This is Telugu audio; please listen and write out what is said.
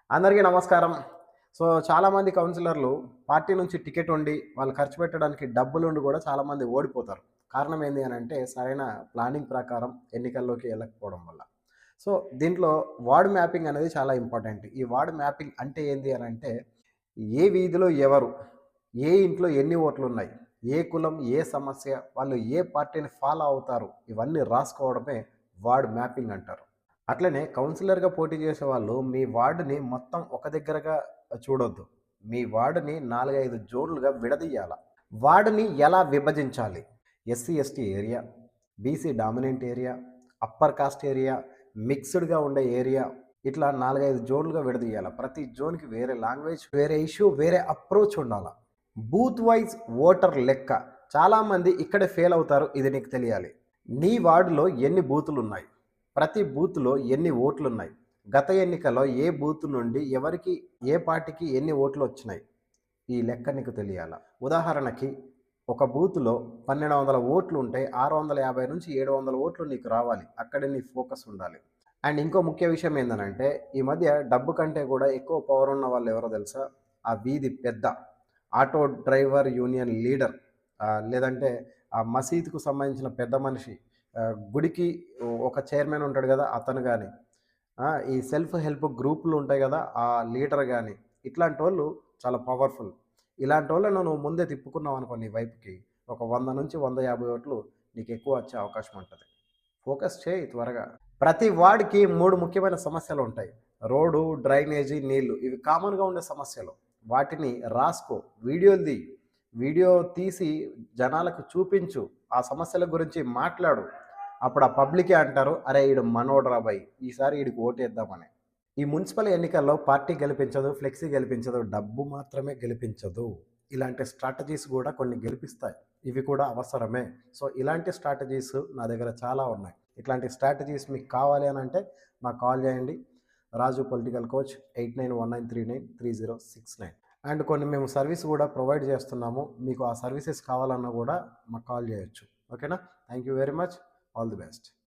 అందరికీ నమస్కారం. చాలామంది కౌన్సిలర్లు పార్టీ నుంచి టికెట్ ఉండి, వాళ్ళు ఖర్చు పెట్టడానికి డబ్బులుండి గూడా చాలామంది ఓడిపోతారు. కారణం ఏంది అనంటే, సరైన ప్లానింగ్ ప్రకారం ఎన్నికల్లోకి ఎళ్ళకపోవడం వల్ల. సో, దీంట్లో వార్డ్ మ్యాపింగ్ అనేది చాలా ఇంపార్టెంట్. ఈ వార్డ్ మ్యాపింగ్ అంటే ఏంది అనంటే, ఏ వీధిలో ఎవరు, ఏ ఇంట్లో ఎన్ని ఓట్లున్నాయి, ఏ కులం, ఏ సమస్య, వాళ్ళు ఏ పార్టీని ఫాలో అవుతారు, ఇవన్నీ రాసుకోవడమే వార్డ్ మ్యాపింగ్ అంటారు. అట్లనే కౌన్సిలర్‌గా పోటీ చేసేవాళ్ళు మీ వార్డ్‌ని మొత్తం ఒక దగ్గరగా చూడొద్దు. మీ వార్డ్‌ని 4, 5 జోన్‌లుగా విడదీయాల. వార్డ్‌ని ఎలా విభజించాలి? SC, ST area, BC dominant area, upper caste area, మిక్స్‌డ్‌గా ఉండే ఏరియా ఇట్లా 4, 5 జోన్‌లుగా విడదీయాల. ప్రతి జోన్‌కి వేరే లాంగ్వేజ్, వేరే ఇష్యూ, వేరే అప్రోచ్ ఉండాల. బూత్ వైస్ ఓటర్ లెక్క. చాలామంది ఇక్కడే ఫెయిల్ అవుతారు. ఇది నీకు తెలియాలి. నీ వార్డులో ఎన్ని బూతులున్నాయి? ప్రతి బూత్‌లో ఎన్ని ఓట్లున్నాయి? గత ఎన్నికల్లో ఏ బూత్ నుండి ఎవరికి, ఏ పార్టీకి ఎన్ని ఓట్లొచ్చినాయి? ఈ లెక్క నీకు తెలియాల. ఉదాహరణకి ఒక బూత్‌లో 1200 ఓట్లుంటే 650-700 ఓట్లు నీకు రావాలి. అక్కడే నీ ఫోకస్ ఉండాలి. అండ్ ఇంకో ముఖ్య విషయం ఏందనంటే, ఈ మధ్య డబ్బు కంటే కూడా ఎక్కువ పవర్ ఉన్న వాళ్ళు ఎవరో తెలుసా? ఆ వీధి పెద్ద, ఆటో డ్రైవర్ యూనియన్ లీడర్, లేదంటే ఆ మసీదుకు సంబంధించిన పెద్ద మనిషి, గుడికి ఒక చైర్మన్ ఉంటాడు గదా! అతను గాని, ఈ సెల్ఫ్ హెల్ప్ గ్రూపులు ఉంటాయి గదా! ఆ లీడర్ గాని, ఇట్లాంటోళ్ళు చాలా పవర్‌ఫుల్. ఇలాంటోళ్ళను నువ్వు ముందే తిప్పుకున్నావనుకో నీ వైపుకి, ఒక 100-150 ఓట్లు నీకెక్కువ వచ్చే అవకాశం ఉంటది. ఫోకస్ చేయి త్వరగా. ప్రతి వార్డ్‌కి 3 ముఖ్యమైన సమస్యలుంటాయి. రోడ్డు, డ్రైనేజీ, నీళ్లు. ఇవి కామన్‌గా ఉండే సమస్యలు. వాటిని రాసుకో, వీడియోలు తీయి. వీడియో తీసి జనాలకు చూపించు. ఆ సమస్యల గురించి మాట్లాడు. అప్పుడు ఆ పబ్లికే అంటారు, "అరే! ఈడు మనోడురా బయ్! ఈసారి ఈడికి ఓటేద్దామని." ఈ మున్సిపల్ ఎన్నికల్లో పార్టీ గెలిపించదు, ఫ్లెక్సీ గెలిపించదు, డబ్బు మాత్రమే గెలిపించదు. ఇలాంటి స్ట్రాటజీస్ గూడా కొన్ని గెలిపిస్తాయి. ఇవి కూడా అవసరమే. ఇలాంటి స్ట్రాటజీస్ నా దగ్గర చాలా ఉన్నాయి. ఇట్లాంటి స్ట్రాటజీస్ మీకు కావాలి అనంటే నాకు కాల్ చేయండి. రాజు పొలిటికల్ కోచ్ 8919393069. అండ్ కొన్ని మేము సర్వీస్ గూడా ప్రొవైడ్ చేస్తున్నాము. మీకు ఆ సర్వీసెస్ కావాలన్నా గూడా మాకు కాల్ చేయొచ్చు. ఓకేనా? Thank you very much. All the best.